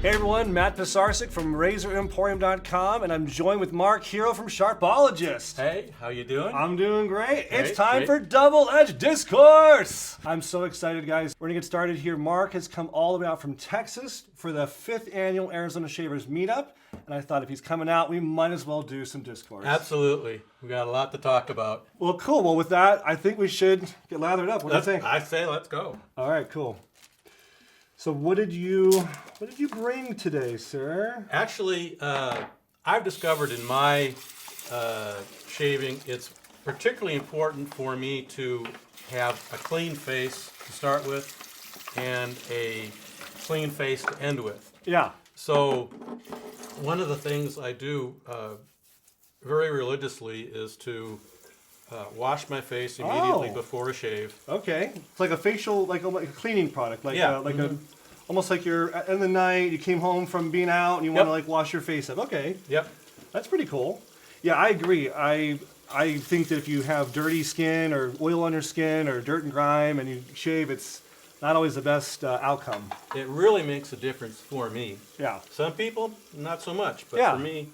Hey everyone, Matt Pisarcik from RazorEmporium.com, and I'm joined with Mark Hero from Sharpologist. Hey, how you doing? I'm doing great. Great, It's time great. for Double Edge Discourse. I'm so excited, guys. We're gonna get started here. Mark has come all the way out from Texas for the 5th annual Arizona Shavers Meetup, and I thought if he's coming out, we might as well do some discourse. Absolutely. We got a lot to talk about. Well, cool. Well, with that, I think we should get lathered up. What do you think? I say let's go. All right, cool. So what did you bring today, sir? Actually, I've discovered in my shaving, it's particularly important for me to have a clean face to start with and a clean face to end with. Yeah. So one of the things I do very religiously is to wash my face immediately before a shave. Okay. It's like a facial, like a cleaning product, like Yeah. almost like you're in the night, you came home from being out and you want to like wash your face up. Okay. Yep. That's pretty cool. Yeah, I agree. I think that if you have dirty skin or oil on your skin or dirt and grime and you shave, it's not always the best outcome. It really makes a difference for me. Yeah. Some people, not so much, but Yeah. for me,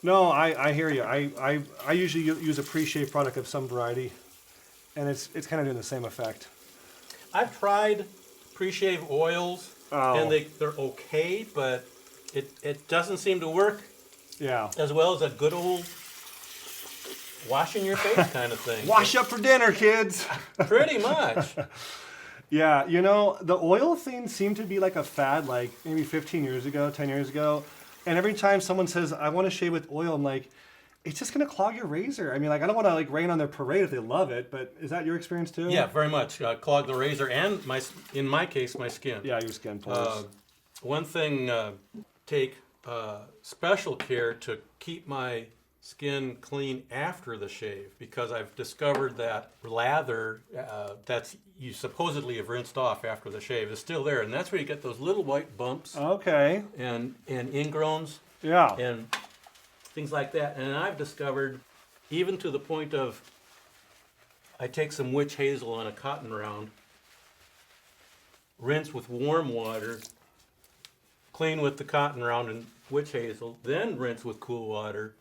No, I hear you. I usually use a pre-shave product of some variety, and it's kind of doing the same effect. I've tried pre-shave oils, and they're okay, but it doesn't seem to work Yeah. as well as a good old washing your face kind of thing. Wash up for dinner, kids. Pretty much. Yeah, you know, the oil thing seemed to be like a fad, like maybe 15 years ago, 10 years ago. And every time someone says, I want to shave with oil, I'm like, it's just going to clog your razor. I mean, like, I don't want to like rain on their parade if they love it, but is that your experience too? Yeah, very much. Clog the razor and, in my case, my skin. Yeah, your skin pores. One thing, take special care to keep my skin clean after the shave, because I've discovered that lather that's you supposedly have rinsed off after the shave is still there, and that's where you get those little white bumps Okay. and ingrowns Yeah. and things like that. And I've discovered, even to the point of, I take some witch hazel on a cotton round, rinse with warm water, clean with the cotton round and witch hazel, then rinse with cool water.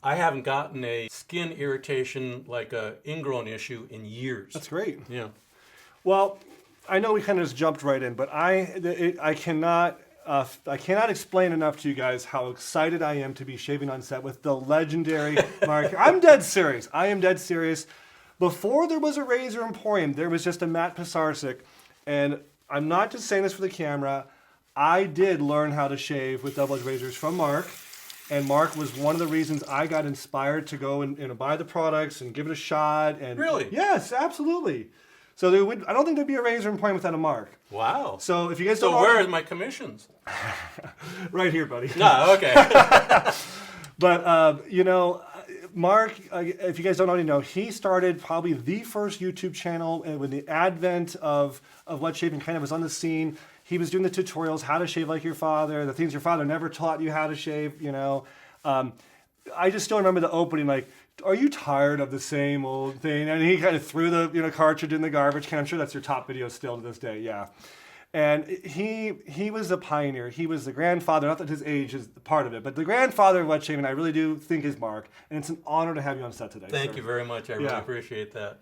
I haven't gotten a skin irritation like a ingrown issue in years. That's great. Yeah. Well, I know we kind of just jumped right in, but I cannot explain enough to you guys how excited I am to be shaving on set with the legendary Mark. I'm dead serious. I am dead serious. Before there was a Razor Emporium, there was just a Matt Pisarcik, and I'm not just saying this for the camera. I did learn how to shave with double edge razors from Mark, and Mark was one of the reasons I got inspired to go and buy the products and give it a shot. And Really? Yes, absolutely. So I don't think there'd be a Razor Emporium without a Mark. Wow. So if you guys So don't where already- are my commissions? right here, buddy. No, okay. But you know, Mark, if you guys don't already know, he started probably the first YouTube channel with the advent of wet shaving. Kind of was on the scene. He was doing the tutorials, how to shave like your father, the things your father never taught you how to shave. You know, I just still remember the opening, like, are you tired of the same old thing? And he kind of threw the cartridge in the garbage can. I'm sure that's your top video still to this day. Yeah. And he was a pioneer. He was the grandfather. Not that his age is part of it, but the grandfather of wet shaving, I really do think is Mark. And it's an honor to have you on set today. Thank sir. you very much. I really appreciate that.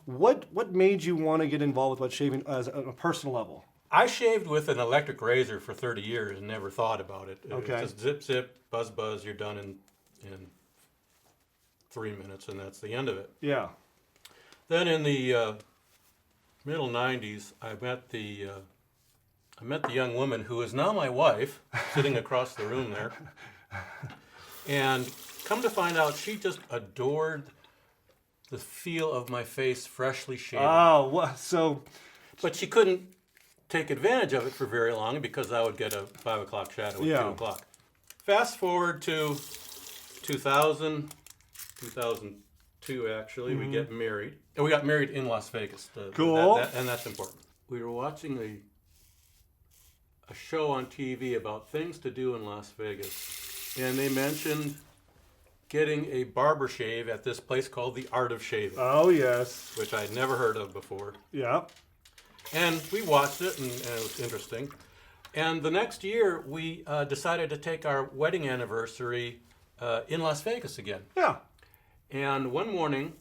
What made you want to get involved with wet shaving as a personal level? I shaved with an electric razor for 30 years and never thought about it. Okay. It's just zip, zip, buzz, buzz. You're done in 3 minutes, and that's the end of it. Yeah. Then in the middle 90s, I met the young woman who is now my wife, sitting across the room there. And come to find out, she just adored the feel of my face freshly shaved. Oh, what? So. But she couldn't take advantage of it for very long because I would get a 5 o'clock shadow at 2 o'clock. Fast forward to 2000, 2002 actually, we get married. And we got married in Las Vegas. Cool. And that's important. We were watching a show on TV about things to do in Las Vegas. And they mentioned getting a barber shave at this place called The Art of Shaving. Oh, yes. Which I'd never heard of before. Yeah. And we watched it, and it was interesting. And the next year, we decided to take our wedding anniversary in Las Vegas again. Yeah. And one morning,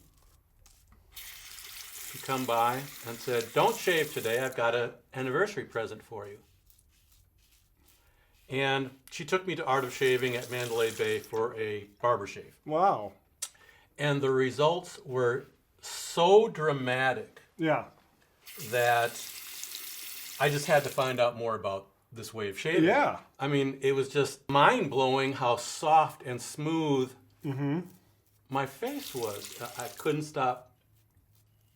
she come by and said, "Don't shave today. I've got an anniversary present for you." And she took me to Art of Shaving at Mandalay Bay for a barber shave. Wow. And the results were so dramatic Yeah. that I just had to find out more about this way of shaving. Yeah. I mean, it was just mind-blowing how soft and smooth my face was. I couldn't stop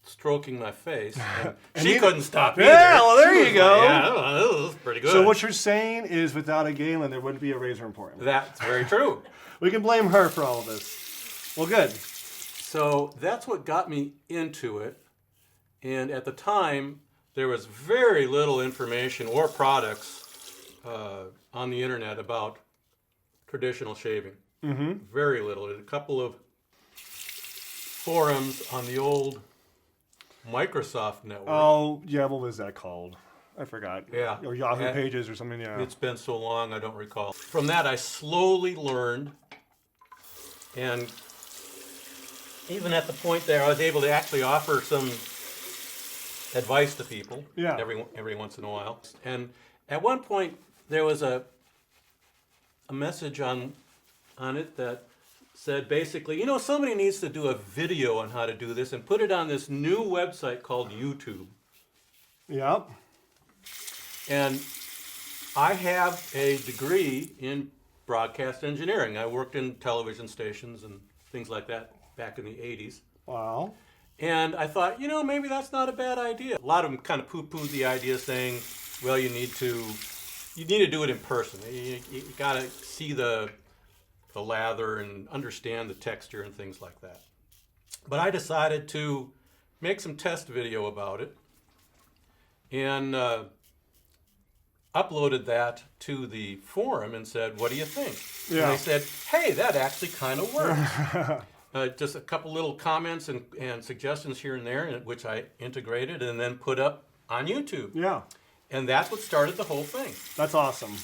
stroking my face. And she couldn't stop either. Yeah, well, there She you was go. like, yeah, this was pretty good. So what you're saying is without a Galen, there wouldn't be a razor important. That's very true. We can blame her for all of this. Well, good. So that's what got me into it. And at the time, there was very little information or products on the internet about traditional shaving. Very little. There's a couple of forums on the old Microsoft network. Oh, yeah, what was that called? I forgot. Yeah. Or Yahoo Pages or something, yeah. It's been so long, I don't recall. From that, I slowly learned, and even at the point there, I was able to actually offer some advice to people every once in a while. And at one point, there was a message on it that said basically, you know, somebody needs to do a video on how to do this and put it on this new website called YouTube. Yep. And I have a degree in broadcast engineering. I worked in television stations and things like that back in the 80s. Wow. And I thought, you know, maybe that's not a bad idea. A lot of them kind of poo-pooed the idea, saying, well, you need to do it in person. You got to see the lather and understand the texture and things like that. But I decided to make some test video about it and uploaded that to the forum and said, what do you think? Yeah. And they said, hey, that actually kind of works. Just a couple little comments and suggestions here and there, which I integrated and then put up on YouTube. Yeah. And that's what started the whole thing. That's awesome.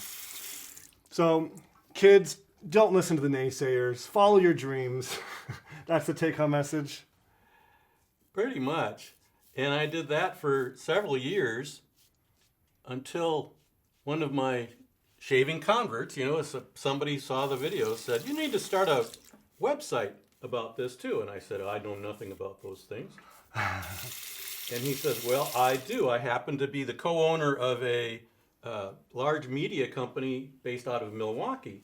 So, kids, don't listen to the naysayers. Follow your dreams. That's the take-home message. Pretty much. And I did that for several years until one of my shaving converts, you know, somebody saw the video, said, you need to start a website about this too. And I said, I know nothing about those things. And he says, well, I do. I happen to be the co-owner of a large media company based out of Milwaukee.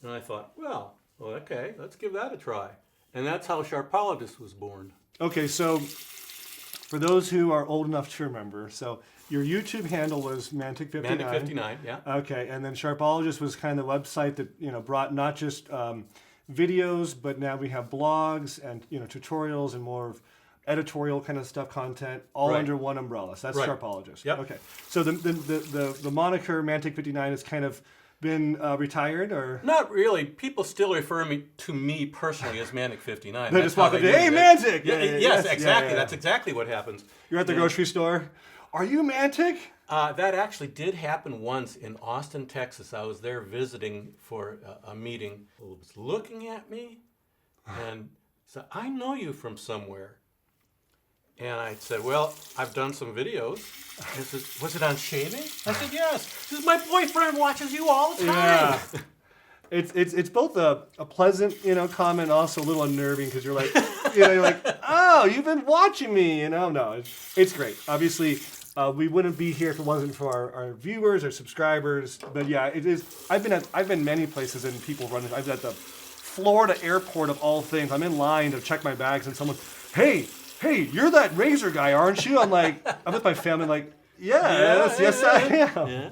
And I thought, well, okay, let's give that a try. And that's how Sharpologist was born. Okay, so for those who are old enough to remember, so your YouTube handle was Mantic59. Mantic59, yeah. Okay, and then Sharpologist was kind of the website that, you know, brought not just videos, but now we have blogs and, you know, tutorials and more of editorial kind of stuff, content, all under one umbrella. So that's Sharpologist. Yep. Okay. So the moniker Mantic59 has kind of been retired, or not really. People still refer to me personally as Mantic59. They just walk up, hey, Mantic! Yes, exactly. Yeah. That's exactly what happens. You're at the grocery store. Are you Mantic? That actually did happen once in Austin, Texas. I was there visiting for a meeting. He was looking at me and said, I know you from somewhere. And I said, well, I've done some videos. He said, was it on shaving? I said, yes. He says, my boyfriend watches you all the time. Yeah. It's both a pleasant, you know, comment, also a little unnerving because you're like, you know, you're like, oh, you've been watching me, you know. No, it's great. Obviously, we wouldn't be here if it wasn't for our viewers or subscribers. But yeah, it is. I've been many places and people running. I've been at the Florida airport of all things. I'm in line to check my bags and someone, hey, you're that razor guy, aren't you? I'm like, I'm with my family, like, yes, I am. Yeah.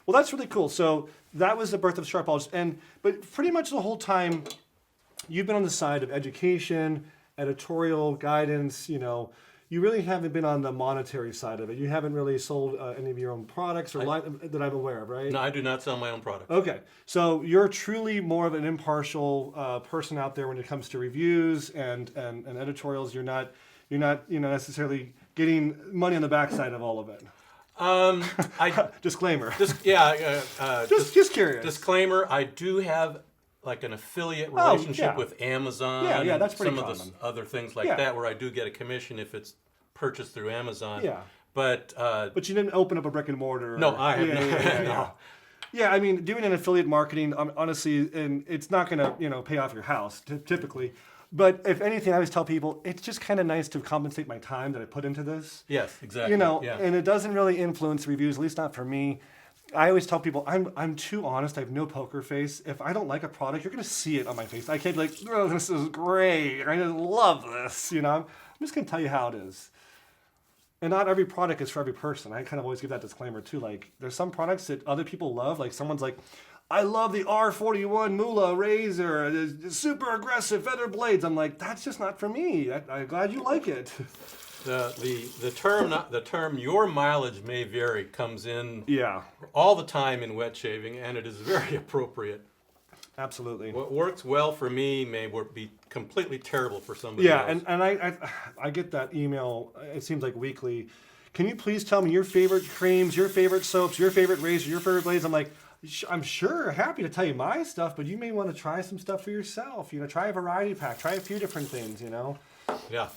Well, that's really cool. So that was the birth of Sharpologist. But pretty much the whole time, you've been on the side of education, editorial, guidance, you know. You really haven't been on the monetary side of it. You haven't really sold any of your own products or that I'm aware of, right? No, I do not sell my own product. Okay, so you're truly more of an impartial person out there when it comes to reviews and editorials. You're not necessarily getting money on the backside of all of it. Disclaimer. Just Curious. Disclaimer: I do have like an affiliate relationship yeah. with Amazon. Yeah, and that's pretty some common. of the other things like Yeah. that, where I do get a commission if it's purchased through Amazon. Yeah. But But you didn't open up a brick and mortar. no, I have not. Yeah. No. Yeah, I mean, doing an affiliate marketing, honestly, and it's not going to, pay off your house typically. But if anything, I always tell people it's just kind of nice to compensate my time that I put into this. Yes, exactly. Yeah. And it doesn't really influence reviews, at least not for me. I always tell people I'm too honest. I have no poker face. If I don't like a product, you're going to see it on my face. I can't be like, oh, this is great. I just love this. I'm just going to tell you how it is. And not every product is for every person. I kind of always give that disclaimer too. Like, there's some products that other people love. Like, someone's like, I love the R41 Moolah razor, the super aggressive feather blades. I'm like, that's just not for me. I'm glad you like it. The term your mileage may vary comes in Yeah, all the time in wet shaving, and it is very appropriate. absolutely. What works well for me may be completely terrible for somebody else. And I get that email, it seems like weekly. Can you please tell me your favorite creams, your favorite soaps, your favorite razor, your favorite blades? I'm like, I'm sure happy to tell you my stuff, but you may want to try some stuff for yourself. Try a variety pack, try a few different things, Yeah.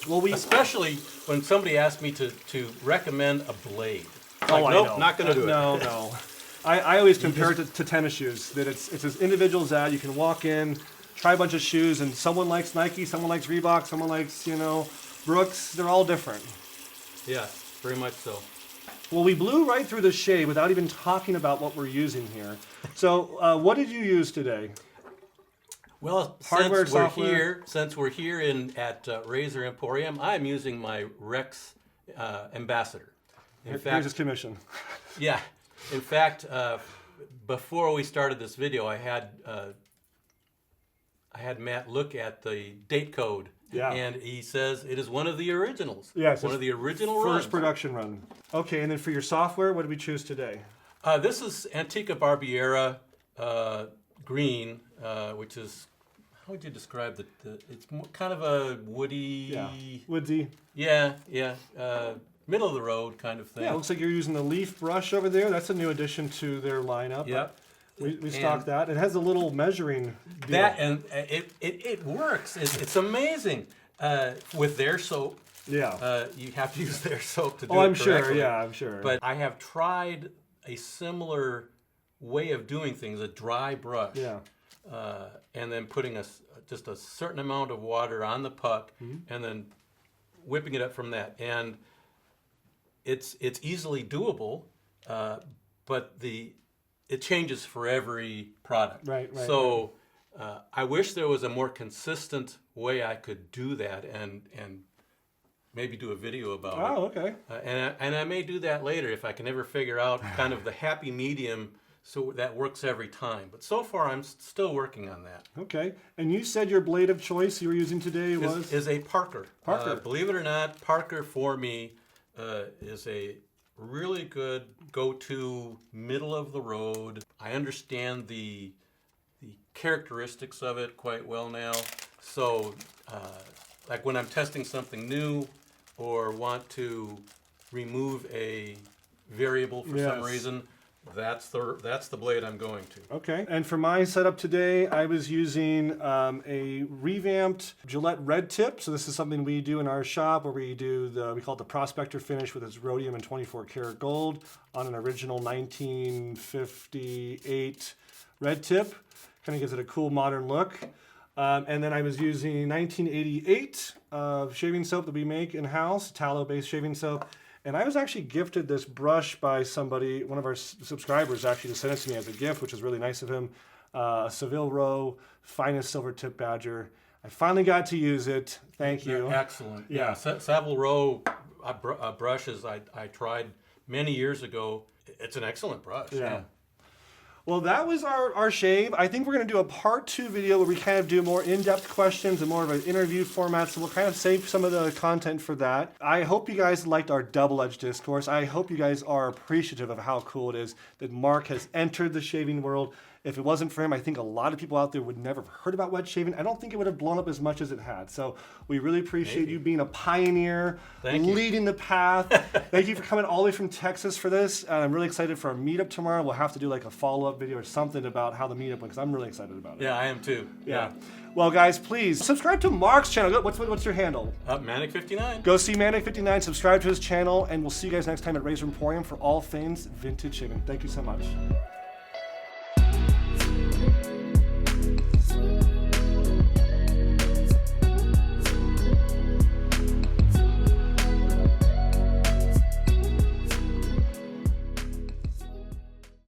Well, Especially when somebody asks me to recommend a blade. It's I like, nope, know. not going to do it. No. I always compare it to tennis shoes. That it's as individual as that. You can walk in, try a bunch of shoes, and someone likes Nike, someone likes Reebok, someone likes Brooks. They're all different. Yeah, very much so. Well, we blew right through the shade without even talking about what we're using here. So, what did you use today? Well, Hardware, software? since we're here at Razor Emporium, I'm using my Rex Ambassador. Here's his commission. Yeah. In fact, before we started this video, I had Matt look at the date code. Yeah. And he says it is one of the originals. Yes. One of the original First runs. production run. Okay, and then for your software, what did we choose today? This is Antica Barbiera green, which is, how would you describe it's kind of a woody. Yeah. Woodsy. Yeah. Middle of the road kind of thing. Yeah, it looks like you're using the leaf brush over there. That's a new addition to their lineup. Yep. We stocked that. It has a little measuring deal. That and it works. It's amazing. With their soap, Yeah. you have to use their soap to do it I'm sure. correctly. Yeah, I'm sure. But I have tried a similar way of doing things, a dry brush. Yeah. And then putting just a certain amount of water on the puck, and then whipping it up from that. And it's easily doable, but it changes for every product. Right. So I wish there was a more consistent way I could do that, and maybe do a video about it. Oh, okay. And I may do that later if I can ever figure out kind of the happy medium so that works every time. But so far, I'm still working on that. Okay. And you said your blade of choice you were using today was? Is a Parker. Parker. Believe it or not, Parker for me is a really good go-to middle of the road. I understand the characteristics of it quite well now. So like when I'm testing something new or want to remove a variable for some reason, that's the blade I'm going to. Okay. And for my setup today, I was using a revamped Gillette red tip. So this is something we do in our shop where we call it the prospector finish with its rhodium and 24 karat gold on an original 1958 red tip. Kind of gives it a cool modern look. And then I was using 1988 shaving soap that we make in-house, tallow-based shaving soap. And I was actually gifted this brush by somebody, one of our subscribers actually sent it to me as a gift, which was really nice of him. Seville Row Finest Silver Tip Badger. I finally got to use it. Thank you. They're excellent. Yeah. Savile Row brushes I tried many years ago. It's an excellent brush. Yeah. Well, that was our shave. I think we're going to do a part 2 video where we kind of do more in-depth questions and more of an interview format, so we'll kind of save some of the content for that. I hope you guys liked our Double Edge Discourse. I hope you guys are appreciative of how cool it is that Mark has entered the shaving world. If it wasn't for him, I think a lot of people out there would never have heard about wet shaving. I don't think it would have blown up as much as it had. So we really appreciate you being a pioneer, leading the path. Thank you for coming all the way from Texas for this. And I'm really excited for our meetup tomorrow. We'll have to do like a follow-up video or something about how the meetup went, because I'm really excited about it. Yeah, I am too. Yeah. Well, guys, please subscribe to Mark's channel. What's your handle? Mantic59. Go see Mantic59, subscribe to his channel, and we'll see you guys next time at Razor Emporium for all things vintage shaving. Thank you so much.